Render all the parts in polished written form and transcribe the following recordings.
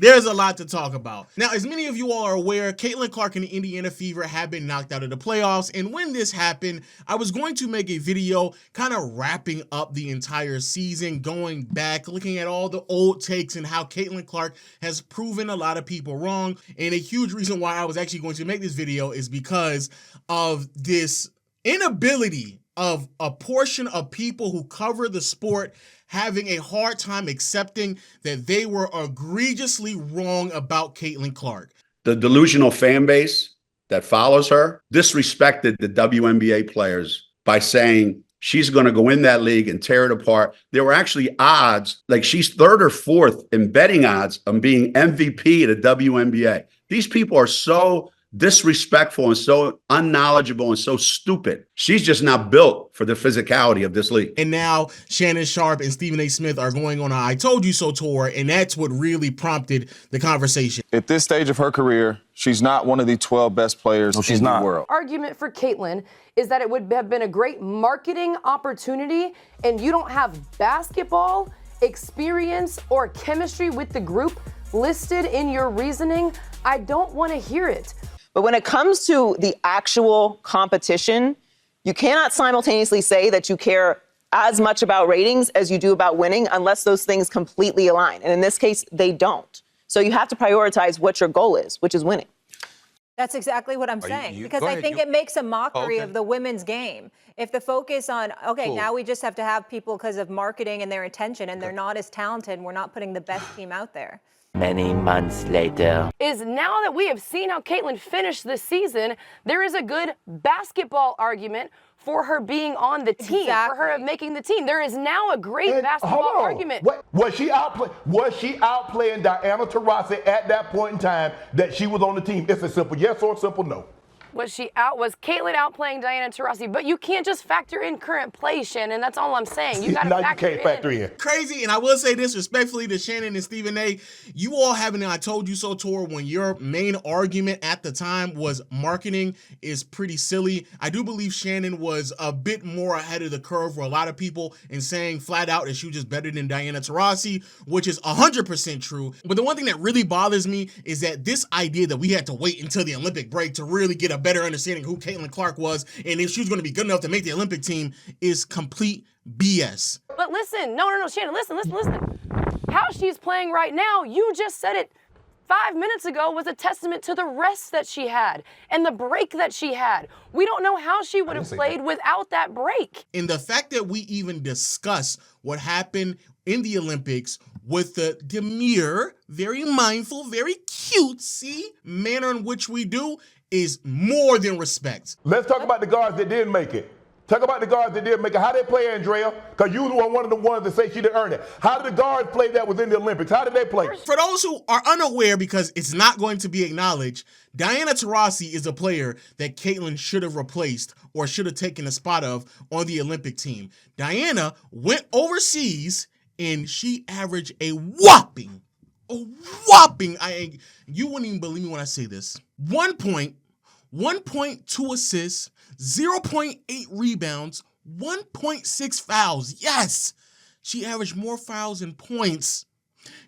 there's a lot to talk about. Now, as many of you all are aware, Caitlin Clark and the Indiana Fever have been knocked out of the playoffs, and when this happened, I was going to make a video kind of wrapping up the entire season, going back, looking at all the old takes and how Caitlin Clark has proven a lot of people wrong. And a huge reason why I was actually going to make this video is because of this inability of a portion of people who cover the sport having a hard time accepting that they were egregiously wrong about Caitlin Clark. The delusional fan base that follows her disrespected the WNBA players by saying she's going to go in that league and tear it apart. There were actually odds, like she's third or fourth in betting odds on being MVP of the WNBA. These people are so disrespectful and so unknowledgeable and so stupid. She's just not built for the physicality of this league. And now Shannon Sharpe and Stephen A. Smith are going on a I Told You So tour, and that's what really prompted the conversation. At this stage of her career, she's not one of the 12 best players in the world. Argument for Caitlin is that it would have been a great marketing opportunity, and you don't have basketball experience or chemistry with the group listed in your reasoning. I don't want to hear it. But when it comes to the actual competition, you cannot simultaneously say that you care as much about ratings as you do about winning unless those things completely align. And in this case, they don't. So you have to prioritize what your goal is, which is winning. That's exactly what I'm saying, because I think it makes a mockery of the women's game. If the focus on, now we just have to have people because of marketing and their attention, and they're not as talented, and we're not putting the best team out there. Many months later. Is now that we have seen how Caitlin finished this season, there is a good basketball argument for her being on the team, for her making the team. There is now a great basketball argument. Was she outplaying Diana Taurasi at that point in time that she was on the team? It's a simple yes or a simple no. Was Caitlin outplaying Diana Taurasi? But you can't just factor in current play, Shannon. That's all I'm saying. You got to factor in. Crazy, and I will say this respectfully to Shannon and Stephen A. You all having an I Told You So tour when your main argument at the time was marketing is pretty silly. I do believe Shannon was a bit more ahead of the curve for a lot of people in saying flat out that she was just better than Diana Taurasi, which is 100% true. But the one thing that really bothers me is that this idea that we had to wait until the Olympic break to really get a better understanding who Caitlin Clark was and if she was going to be good enough to make the Olympic team is complete BS. But listen, no, Shannon, listen. How she's playing right now, you just said it 5 minutes ago, was a testament to the rest that she had and the break that she had. We don't know how she would have played without that break. And the fact that we even discuss what happened in the Olympics with the demure, very mindful, very cutesy manner in which we do is more than respect. Let's talk about the guards that did make it. Talk about the guards that did make it. How they play, Andrea? Because you were one of the ones that say she didn't earn it. How did the guards play that was in the Olympics? How did they play? For those who are unaware, because it's not going to be acknowledged, Diana Taurasi is a player that Caitlin should have replaced or should have taken the spot of on the Olympic team. Diana went overseas and she averaged a whopping, you wouldn't even believe me when I say this, 1 point, 1.2 assists, 0.8 rebounds, 1.6 fouls. Yes, she averaged more fouls than points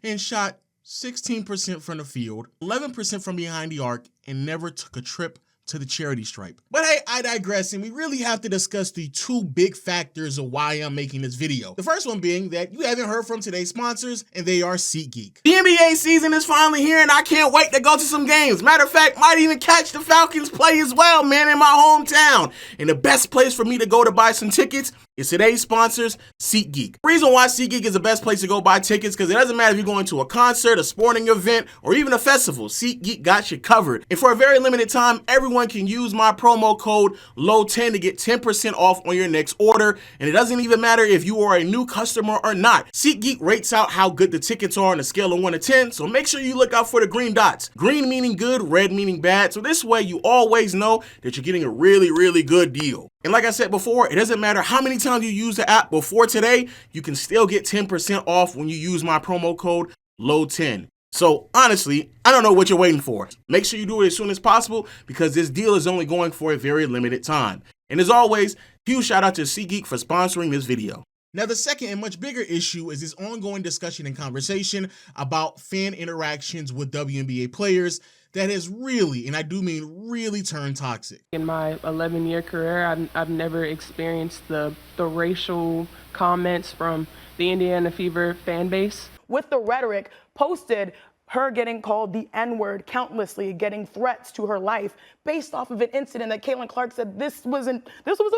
and shot 16% from the field, 11% from behind the arc, and never took a trip to the charity stripe. But hey, I digress, and we really have to discuss the two big factors of why I'm making this video. The first one being that you haven't heard from today's sponsors, and they are SeatGeek. The NBA season is finally here, and I can't wait to go to some games. Matter of fact, might even catch the Falcons play as well, man, in my hometown. And the best place for me to go to buy some tickets is today's sponsors, SeatGeek. The reason why SeatGeek is the best place to go buy tickets because it doesn't matter if you're going to a concert, a sporting event, or even a festival. SeatGeek got you covered. And for a very limited time, everyone can use my promo code LOW10 to get 10% off on your next order. And it doesn't even matter if you are a new customer or not. SeatGeek rates out how good the tickets are on a scale of 1 to 10, so make sure you look out for the green dots. Green meaning good, red meaning bad. So this way you always know that you're getting a really, really good deal. And like I said before, it doesn't matter how many times you use the app before today, you can still get 10% off when you use my promo code LOW10. So honestly, I don't know what you're waiting for. Make sure you do it as soon as possible because this deal is only going for a very limited time. And as always, huge shout out to SeatGeek for sponsoring this video. Now, the second and much bigger issue is this ongoing discussion and conversation about fan interactions with WNBA players that has really, and I do mean really, turned toxic. In my 11-year career, I've never experienced the racial comments from the Indiana Fever fan base. With the rhetoric posted, her getting called the N-word countlessly, getting threats to her life based off of an incident that Caitlin Clark said this was a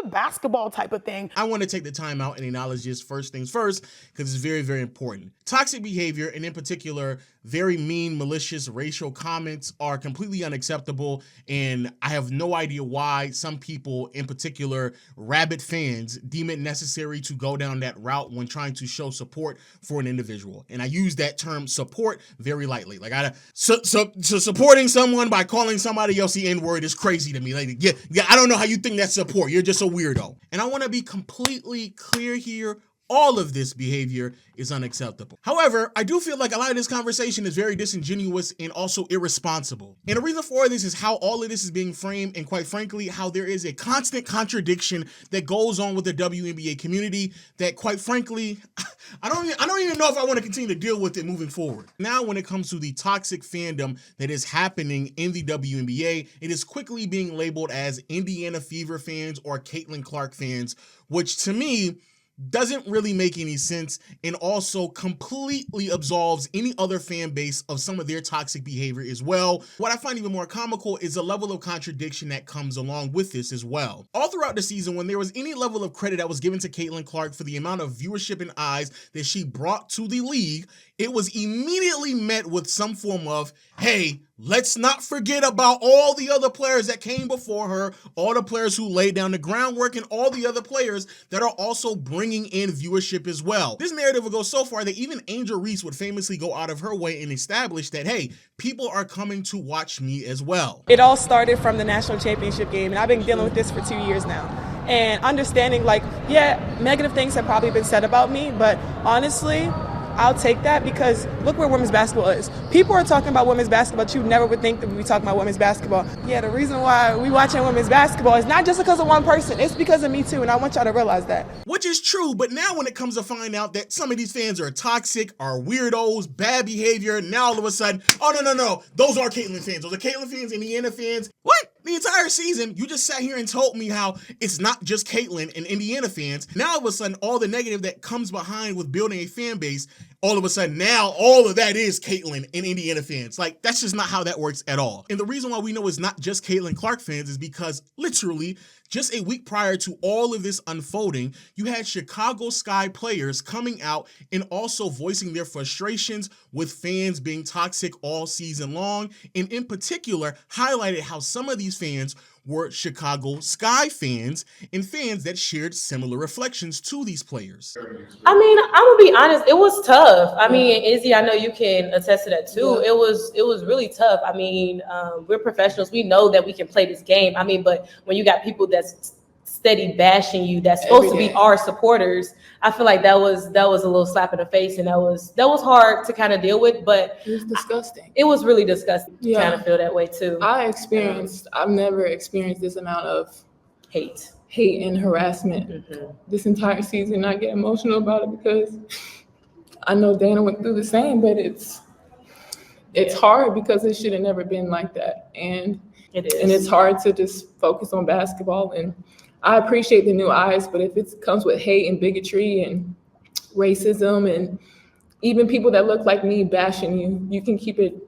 basketball type of thing. I want to take the time out and acknowledge this first things first because it's very, very important. Toxic behavior, and in particular, very mean, malicious racial comments are completely unacceptable, and I have no idea why some people, in particular, rabid fans, deem it necessary to go down that route when trying to show support for an individual. And I use that term support very lightly. Like, so supporting someone by calling somebody else the N-word is crazy to me. Like, yeah, I don't know how you think that's support. You're just a weirdo. And I want to be completely clear here. All of this behavior is unacceptable. However, I do feel like a lot of this conversation is very disingenuous and also irresponsible. And the reason for this is how all of this is being framed, and quite frankly, how there is a constant contradiction that goes on with the WNBA community that, quite frankly, I don't even know if I want to continue to deal with it moving forward. Now, when it comes to the toxic fandom that is happening in the WNBA, it is quickly being labeled as Indiana Fever fans or Caitlin Clark fans, which to me doesn't really make any sense and also completely absolves any other fan base of some of their toxic behavior as well. What I find even more comical is the level of contradiction that comes along with this as well. All throughout the season, when there was any level of credit that was given to Caitlin Clark for the amount of viewership and eyes that she brought to the league, it was immediately met with some form of, hey, let's not forget about all the other players that came before her, all the players who laid down the groundwork, and all the other players that are also bringing in viewership as well. This narrative would go so far that even Angel Reese would famously go out of her way and establish that, hey, people are coming to watch me as well. It all started from the national championship game, and I've been dealing with this for 2 years now. And understanding, like, yeah, negative things have probably been said about me, but honestly, I'll take that because look where women's basketball is. People are talking about women's basketball, but you never would think that we'd be talking about women's basketball. Yeah, the reason why we watching women's basketball is not just because of one person. It's because of me too, and I want y'all to realize that. Which is true, but now when it comes to find out that some of these fans are toxic, are weirdos, bad behavior, now all of a sudden, oh, no, those are Caitlin fans. Those are Caitlin fans, Indiana fans. What? The entire season, you just sat here and told me how it's not just Caitlin and Indiana fans. Now, all of a sudden, all the negative that comes behind with building a fan base, all of a sudden, now all of that is Caitlin and Indiana fans. Like, that's just not how that works at all. And the reason why we know it's not just Caitlin Clark fans is because literally just a week prior to all of this unfolding, you had Chicago Sky players coming out and also voicing their frustrations with fans being toxic all season long, and in particular highlighted how some of these fans were Chicago Sky fans and fans that shared similar reflections to these players. I mean, I'm gonna be honest, it was tough. I mean, Izzy, I know you can attest to that too. It was really tough. I mean, we're professionals. We know that we can play this game. I mean, but when you got people that's steady bashing you, that's supposed to be our supporters, I feel like that was a little slap in the face, and that was hard to kind of deal with. But it was disgusting. It was really disgusting to kind of feel that way too. I've never experienced this amount of hate and harassment this entire season. I get emotional about it because I know Dana went through the same, but it's hard because it should have never been like that. And it is. And it's hard to just focus on basketball. And I appreciate the new eyes, but if it comes with hate and bigotry and racism and even people that look like me bashing you, you can keep it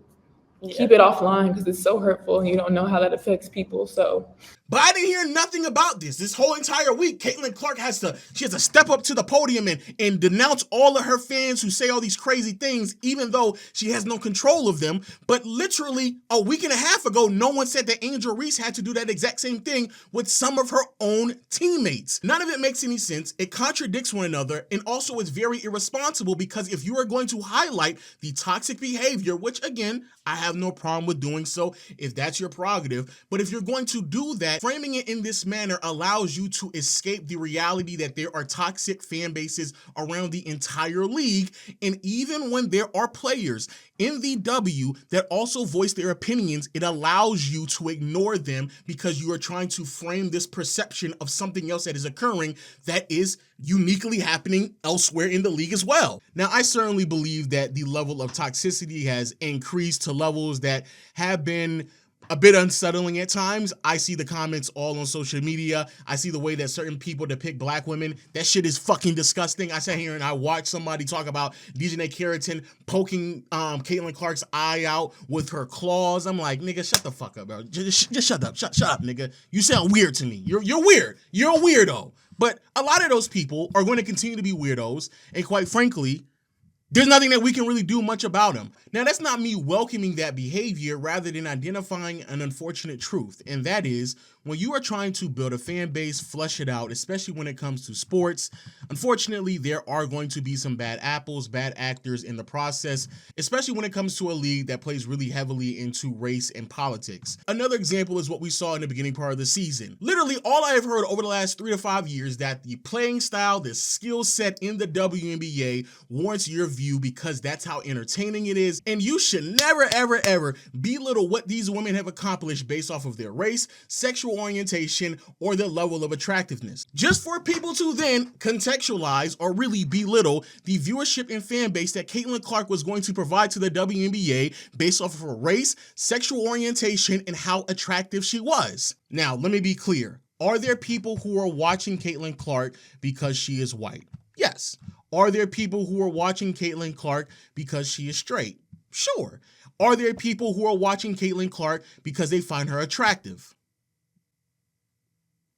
offline because it's so hurtful and you don't know how that affects people. So, but I didn't hear nothing about this whole entire week. Caitlin Clark has to step up to the podium and denounce all of her fans who say all these crazy things, even though she has no control of them. But literally a week and a half ago, no one said that Angel Reese had to do that exact same thing with some of her own teammates. None of it makes any sense. It contradicts one another, and also it's very irresponsible because if you are going to highlight the toxic behavior, which again, I have no problem with doing so if that's your prerogative, but if you're going to do that that framing it in this manner allows you to escape the reality that there are toxic fan bases around the entire league. And even when there are players in the W that also voice their opinions, it allows you to ignore them because you are trying to frame this perception of something else that is occurring that is uniquely happening elsewhere in the league as well. Now, I certainly believe that the level of toxicity has increased to levels that have been a bit unsettling at times. I see the comments all on social media. I see the way that certain people depict black women. That shit is fucking disgusting. I sat here and I watched somebody talk about DJ Carrington poking Caitlin Clark's eye out with her claws. I'm like, nigga, shut the fuck up, bro. Just shut up. Shut up, nigga. You sound weird to me. You're weird. You're a weirdo. But a lot of those people are going to continue to be weirdos. And quite frankly, there's nothing that we can really do much about them. Now, that's not me welcoming that behavior rather than identifying an unfortunate truth. And that is, when you are trying to build a fan base, flesh it out, especially when it comes to sports, unfortunately, there are going to be some bad apples, bad actors in the process, especially when it comes to a league that plays really heavily into race and politics. Another example is what we saw in the beginning part of the season. Literally, all I have heard over the last 3 to 5 years that the playing style, the skill set in the WNBA warrants your view because that's how entertaining it is. And you should never, ever, ever belittle what these women have accomplished based off of their race, sexual orientation, or their level of attractiveness. Just for people to then contextualize or really belittle the viewership and fan base that Caitlin Clark was going to provide to the WNBA based off of her race, sexual orientation, and how attractive she was. Now, let me be clear. Are there people who are watching Caitlin Clark because she is white? Yes. Are there people who are watching Caitlin Clark because she is straight? Sure. Are there people who are watching Caitlin Clark because they find her attractive?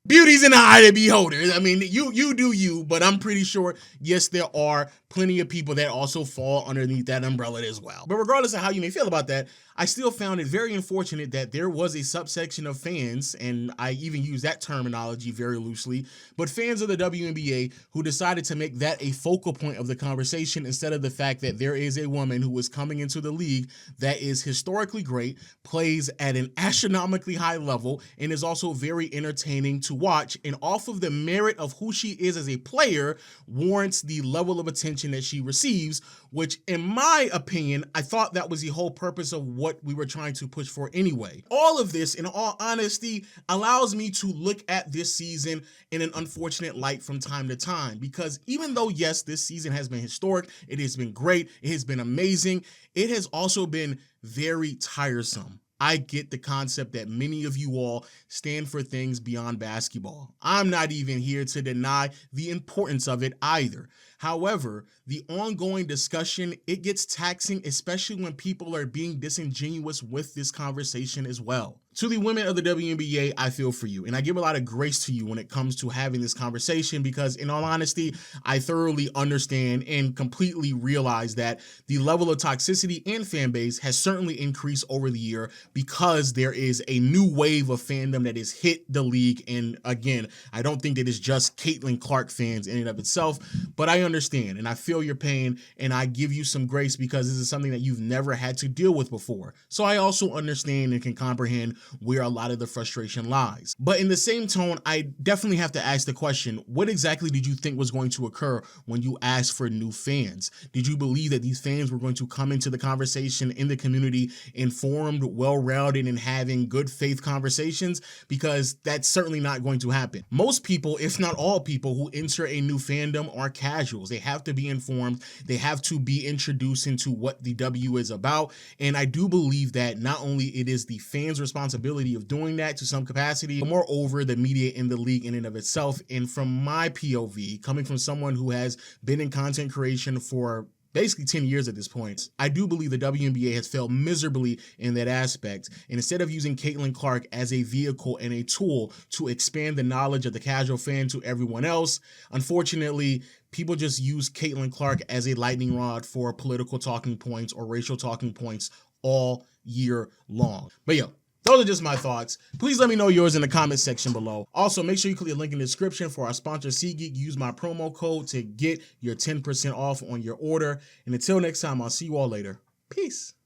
Beauty's in the eye of the beholder. I mean, you do you, but I'm pretty sure, yes, there are plenty of people that also fall underneath that umbrella as well. But regardless of how you may feel about that, I still found it very unfortunate that there was a subsection of fans, and I even use that terminology very loosely, but fans of the WNBA who decided to make that a focal point of the conversation instead of the fact that there is a woman who is coming into the league that is historically great, plays at an astronomically high level, and is also very entertaining to watch, and off of the merit of who she is as a player warrants the level of attention that she receives, which in my opinion, I thought that was the whole purpose of what we were trying to push for anyway. All of this, in all honesty, allows me to look at this season in an unfortunate light from time to time, because even though, yes, this season has been historic, it has been great, it has been amazing, it has also been very tiresome. I get the concept that many of you all stand for things beyond basketball. I'm not even here to deny the importance of it either. However, the ongoing discussion, it gets taxing, especially when people are being disingenuous with this conversation as well. To the women of the WNBA, I feel for you, and I give a lot of grace to you when it comes to having this conversation because, in all honesty, I thoroughly understand and completely realize that the level of toxicity and fan base has certainly increased over the year because there is a new wave of fandom that has hit the league. And again, I don't think that it's just Caitlin Clark fans in and of itself, but I understand and I feel your pain, and I give you some grace because this is something that you've never had to deal with before. So I also understand and can comprehend where a lot of the frustration lies. But in the same tone, I definitely have to ask the question, what exactly did you think was going to occur when you asked for new fans? Did you believe that these fans were going to come into the conversation in the community informed, well-rounded, and having good faith conversations? Because that's certainly not going to happen. Most people, if not all people, who enter a new fandom are casuals. They have to be informed. They have to be introduced into what the W is about. And I do believe that not only it is the fans' responsibility of doing that to some capacity, but moreover, the media in the league in and of itself. And from my POV, coming from someone who has been in content creation for basically 10 years at this point, I do believe the WNBA has failed miserably in that aspect. And instead of using Caitlin Clark as a vehicle and a tool to expand the knowledge of the casual fan to everyone else, unfortunately, people just use Caitlin Clark as a lightning rod for political talking points or racial talking points all year long. But yo, those are just my thoughts. Please let me know yours in the comment section below. Also, make sure you click the link in the description for our sponsor, SeatGeek. Use my promo code to get your 10% off on your order. And until next time, I'll see you all later. Peace.